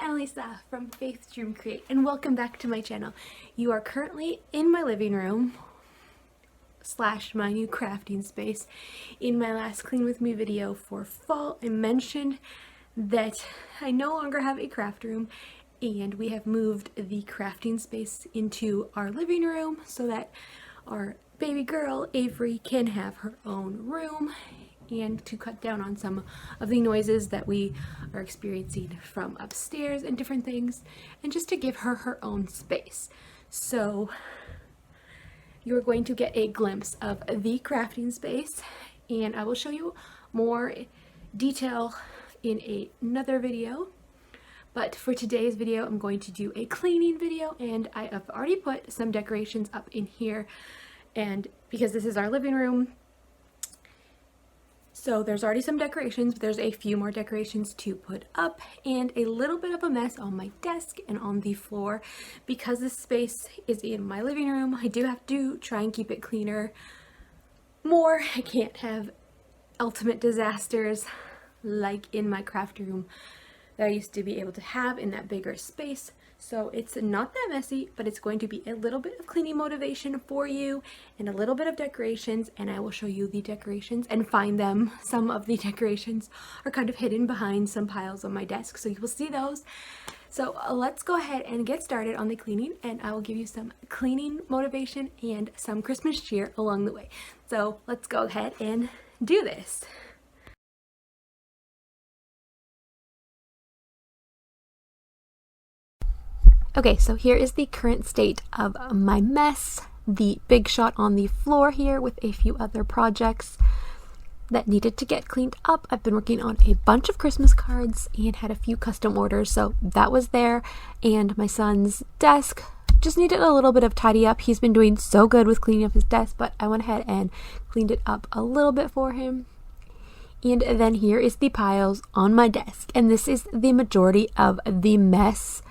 Annalisa from Faith Dream Create, and welcome back to my channel. You are currently in my living room / my new crafting space. In my last Clean With Me video for fall, I mentioned that I no longer have a craft room, and we have moved the crafting space into our living room so that our baby girl Avery can have her own room, and to cut down on some of the noises that we are experiencing from upstairs and different things, and just to give her her own space. So you're going to get a glimpse of the crafting space, and I will show you more detail in another video. But for today's video, I'm going to do a cleaning video, and I have already put some decorations up in here, and because this is our living room, so there's already some decorations, but there's a few more decorations to put up, and a little bit of a mess on my desk and on the floor. Because this space is in my living room, I do have to try and keep it cleaner more. I can't have ultimate disasters like in my craft room that I used to be able to have in that bigger space. So it's not that messy, but it's going to be a little bit of cleaning motivation for you and a little bit of decorations, and I will show you the decorations and find them. Some of the decorations are kind of hidden behind some piles on my desk, so you will see those. So let's go ahead and get started on the cleaning, and I will give you some cleaning motivation and some Christmas cheer along the way. So let's go ahead and do this. Okay, so here is the current state of my mess. The big shot on the floor here with a few other projects that needed to get cleaned up. I've been working on a bunch of Christmas cards and had a few custom orders, so that was there. And my son's desk just needed a little bit of tidy up. He's been doing so good with cleaning up his desk, but I went ahead and cleaned it up a little bit for him. And then here is the piles on my desk, and this is the majority of the mess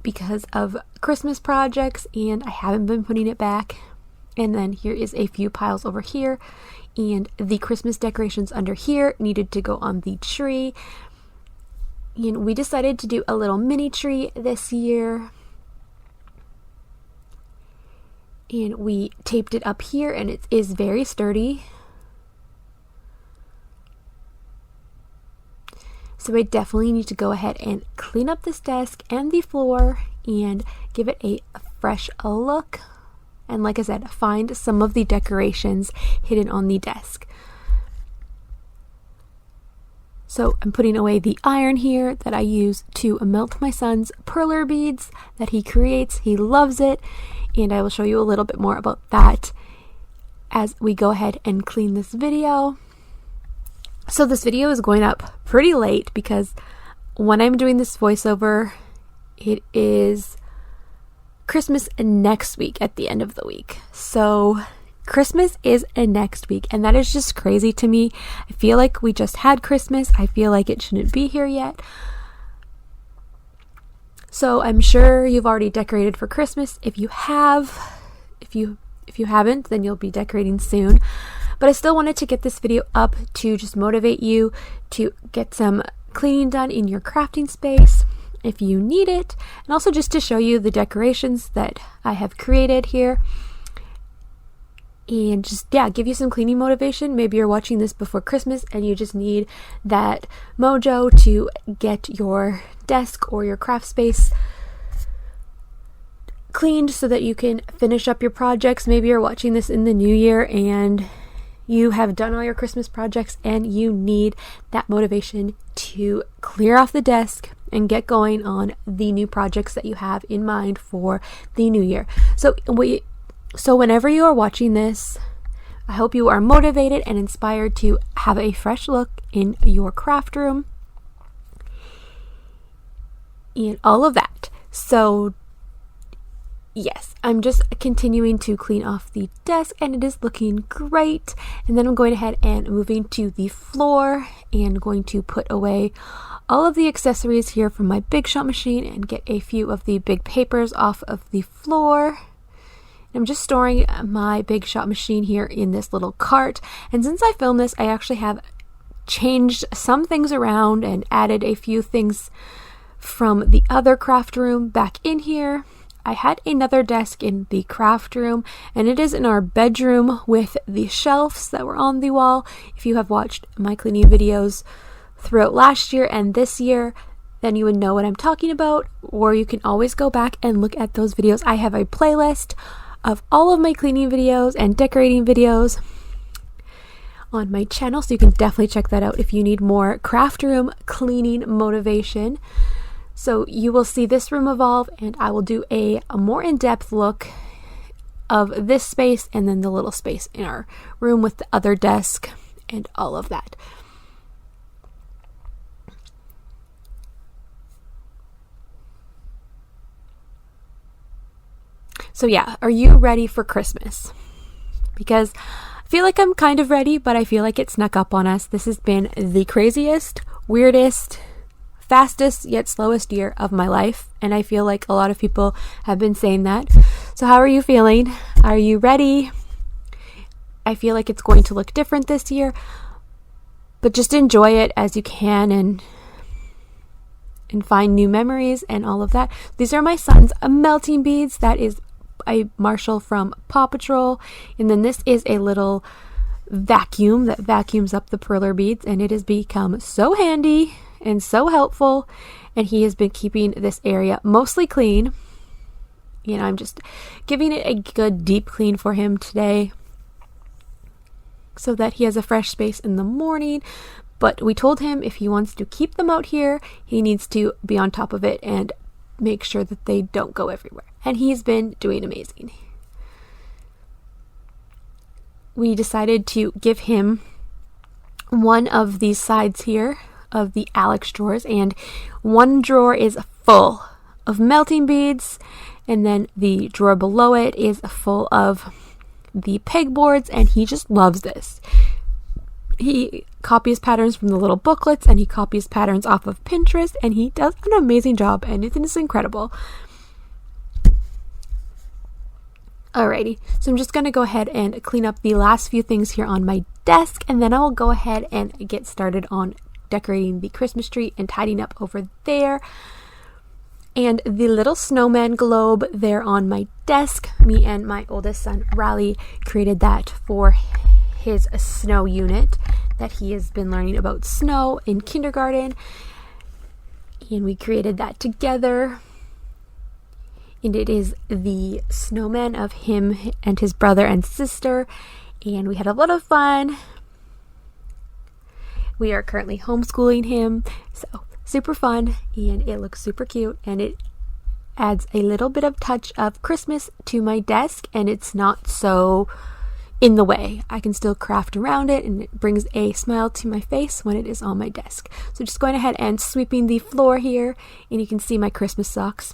because of Christmas projects, and I haven't been putting it back. And then here is a few piles over here, and the Christmas decorations under here needed to go on the tree, and we decided to do a little mini tree this year, and we taped it up here, and it is very sturdy. So I definitely need to go ahead and clean up this desk and the floor and give it a fresh look. And like I said, find some of the decorations hidden on the desk. So I'm putting away the iron here that I use to melt my son's perler beads that he creates. He loves it, and I will show you a little bit more about that as we go ahead and clean this video. So this video is going up pretty late because when I'm doing this voiceover, it is Christmas next week at the end of the week. So Christmas is next week, and that is just crazy to me. I feel like we just had Christmas. I feel like it shouldn't be here yet. So I'm sure you've already decorated for Christmas. If you have, if you haven't, then you'll be decorating soon. But I still wanted to get this video up to just motivate you to get some cleaning done in your crafting space if you need it, and also just to show you the decorations that I have created here, and just, yeah, give you some cleaning motivation. Maybe you're watching this before Christmas and you just need that mojo to get your desk or your craft space cleaned so that you can finish up your projects. Maybe you're watching this in the new year and you have done all your Christmas projects and you need that motivation to clear off the desk and get going on the new projects that you have in mind for the new year. So whenever you are watching this, I hope you are motivated and inspired to have a fresh look in your craft room and all of that. So yes, I'm just continuing to clean off the desk, and it is looking great. And then I'm going ahead and moving to the floor and going to put away all of the accessories here from my Big Shot machine and get a few of the big papers off of the floor. I'm just storing my Big Shot machine here in this little cart. And since I filmed this, I actually have changed some things around and added a few things from the other craft room back in here. I had another desk in the craft room, and it is in our bedroom with the shelves that were on the wall. If you have watched my cleaning videos throughout last year and this year, then you would know what I'm talking about, or you can always go back and look at those videos. I have a playlist of all of my cleaning videos and decorating videos on my channel, so you can definitely check that out if you need more craft room cleaning motivation. So you will see this room evolve, and I will do a more in-depth look of this space and then the little space in our room with the other desk and all of that. So yeah, are you ready for Christmas? Because I feel like I'm kind of ready, but I feel like it snuck up on us. This has been the craziest, weirdest, fastest yet slowest year of my life, and I feel like a lot of people have been saying that. So how are you feeling? Are you ready? I feel like it's going to look different this year, but just enjoy it as you can and find new memories and all of that. These are my son's melting beads. That is a Marshall from Paw Patrol, and then this is a little vacuum that vacuums up the perler beads, and it has become so handy and so helpful, and he has been keeping this area mostly clean. You know, I'm just giving it a good deep clean for him today so that he has a fresh space in the morning. But we told him if he wants to keep them out here, he needs to be on top of it and make sure that they don't go everywhere. And he's been doing amazing. We decided to give him one of these sides here of the Alex drawers, and one drawer is full of melting beads, and then the drawer below it is full of the pegboards, and he just loves this. He copies patterns from the little booklets, and he copies patterns off of Pinterest, and he does an amazing job, and it's incredible. Alrighty, so I'm just going to go ahead and clean up the last few things here on my desk, and then I will go ahead and get started on decorating the Christmas tree and tidying up over there. And the little snowman globe there on my desk, me and my oldest son Riley created that for his snow unit that he has been learning about snow in kindergarten, and we created that together. And it is the snowman of him and his brother and sister, and we had a lot of fun. We are currently homeschooling him, so super fun, and it looks super cute, and it adds a little bit of touch of Christmas to my desk, and it's not so in the way. I can still craft around it, and it brings a smile to my face when it is on my desk. So just going ahead and sweeping the floor here, and you can see my Christmas socks.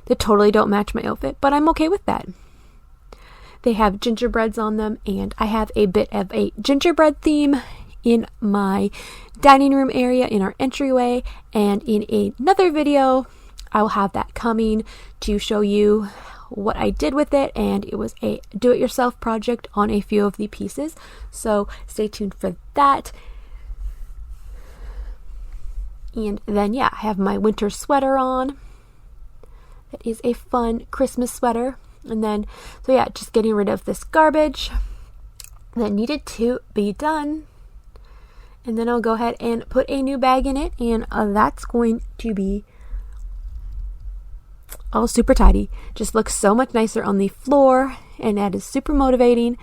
They totally don't match my outfit, but I'm okay with that. They have gingerbreads on them, and I have a bit of a gingerbread theme in my dining room area in our entryway, and in another video I will have that coming to show you what I did with it, and it was a do-it-yourself project on a few of the pieces, so stay tuned for that. And then yeah, I have my winter sweater on. That is a fun Christmas sweater. And then so yeah, just getting rid of this garbage that needed to be done. And then I'll go ahead and put a new bag in it, and that's going to be all super tidy. Just looks so much nicer on the floor, and that is super motivating.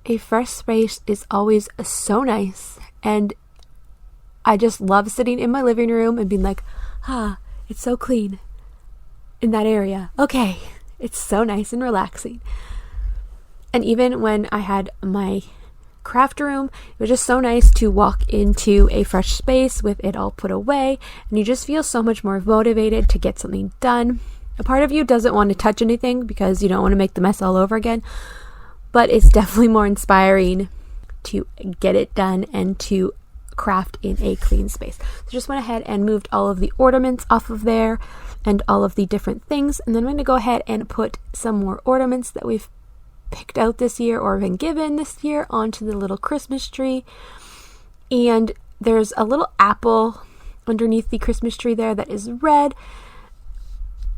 A fresh space is always so nice, and I just love sitting in my living room and being like, it's so clean in that area. Okay, it's so nice and relaxing. And even when I had my craft room, it was just so nice to walk into a fresh space with it all put away, and you just feel so much more motivated to get something done. A part of you doesn't want to touch anything because you don't want to make the mess all over again, but it's definitely more inspiring to get it done and to craft in a clean space. So just went ahead and moved all of the ornaments off of there and all of the different things, and then I'm going to go ahead and put some more ornaments that we've picked out this year or been given this year onto the little Christmas tree. And there's a little apple underneath the Christmas tree there that is red.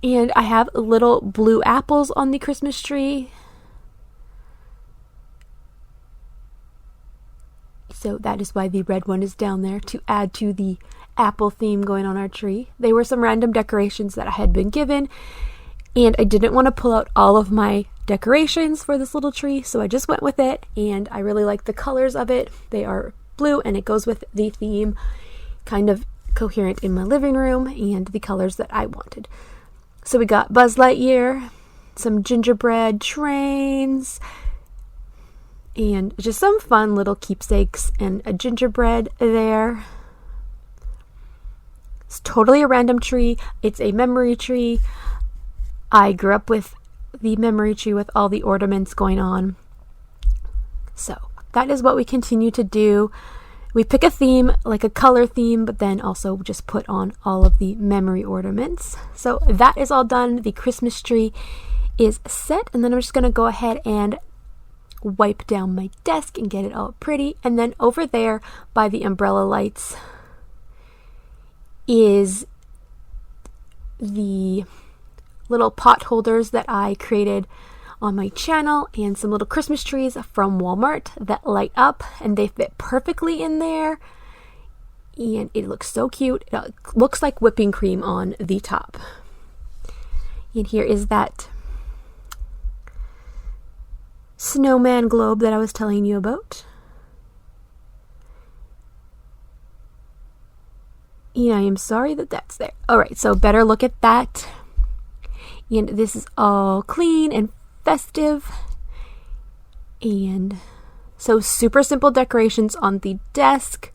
And I have little blue apples on the Christmas tree. So that is why the red one is down there, to add to the apple theme going on our tree. They were some random decorations that I had been given, and I didn't want to pull out all of my decorations for this little tree, so I just went with it, and I really like the colors of it. They are blue, and it goes with the theme, kind of coherent in my living room, and the colors that I wanted. So we got Buzz Lightyear, some gingerbread trains, and just some fun little keepsakes, and a gingerbread there. It's totally a random tree. It's a memory tree. I grew up with the memory tree with all the ornaments going on. So that is what we continue to do. We pick a theme, like a color theme, but then also just put on all of the memory ornaments. So that is all done. The Christmas tree is set, and then I'm just going to go ahead and wipe down my desk and get it all pretty. And then over there by the umbrella lights is the little pot holders that I created on my channel, and some little Christmas trees from Walmart that light up, and they fit perfectly in there, and it looks so cute. It looks like whipping cream on the top. And here is that snowman globe that I was telling you about. And I am sorry that that's there. Alright, so better look at that. And this is all clean and festive. And so super simple decorations on the desk.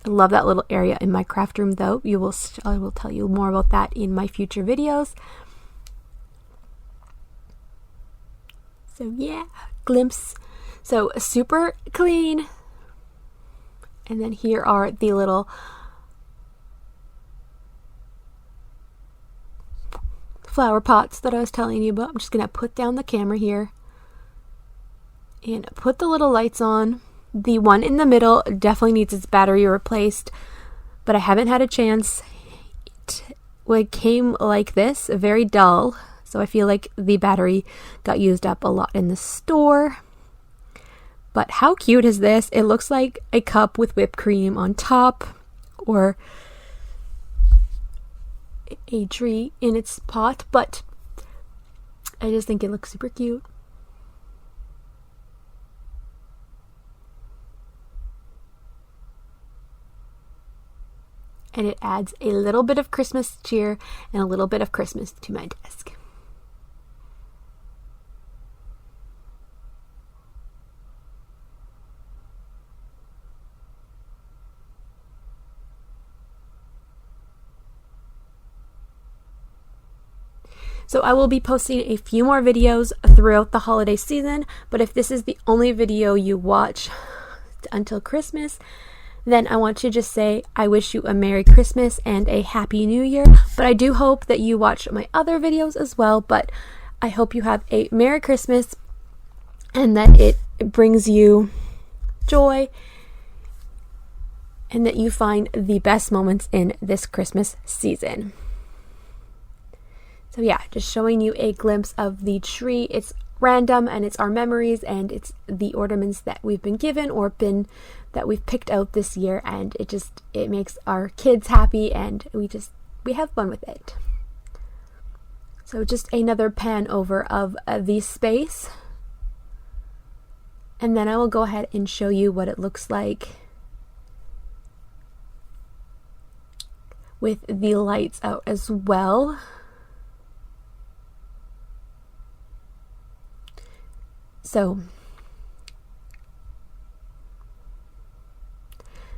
I love that little area in my craft room, though. I will tell you more about that in my future videos. So yeah, glimpse. So super clean. And then here are the little flower pots that I was telling you about. I'm just going to put down the camera here and put the little lights on. The one in the middle definitely needs its battery replaced, but I haven't had a chance. It came like this, very dull, so I feel like the battery got used up a lot in the store. But how cute is this? It looks like a cup with whipped cream on top, or a tree in its pot, but I just think it looks super cute. And it adds a little bit of Christmas cheer and a little bit of Christmas to my desk. So I will be posting a few more videos throughout the holiday season, but if this is the only video you watch until Christmas, then I want to just say I wish you a Merry Christmas and a Happy New Year. But I do hope that you watch my other videos as well, but I hope you have a Merry Christmas and that it brings you joy and that you find the best moments in this Christmas season. So yeah, just showing you a glimpse of the tree. It's random and it's our memories and it's the ornaments that we've been given or that we've picked out this year, and it makes our kids happy and we have fun with it. So just another pan over of the space, and then I will go ahead and show you what it looks like with the lights out as well. So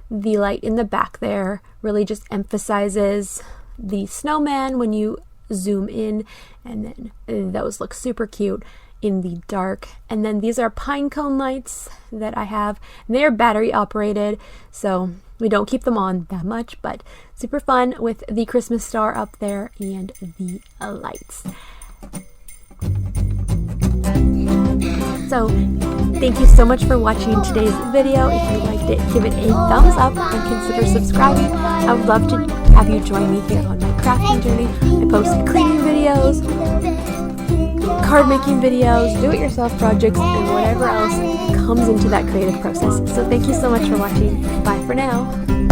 the light in the back there really just emphasizes the snowman when you zoom in, and then those look super cute in the dark. And then these are pine cone lights that I have, and they are battery operated, so we don't keep them on that much, but super fun with the Christmas star up there and the lights. So thank Thank you so much for watching today's video. If you liked it, give it a thumbs up and consider subscribing. I would love to have you join me here on my crafting journey. I post cleaning videos, card making videos, do-it-yourself projects, and whatever else comes into that creative process. So thank you so much for watching. Bye for now.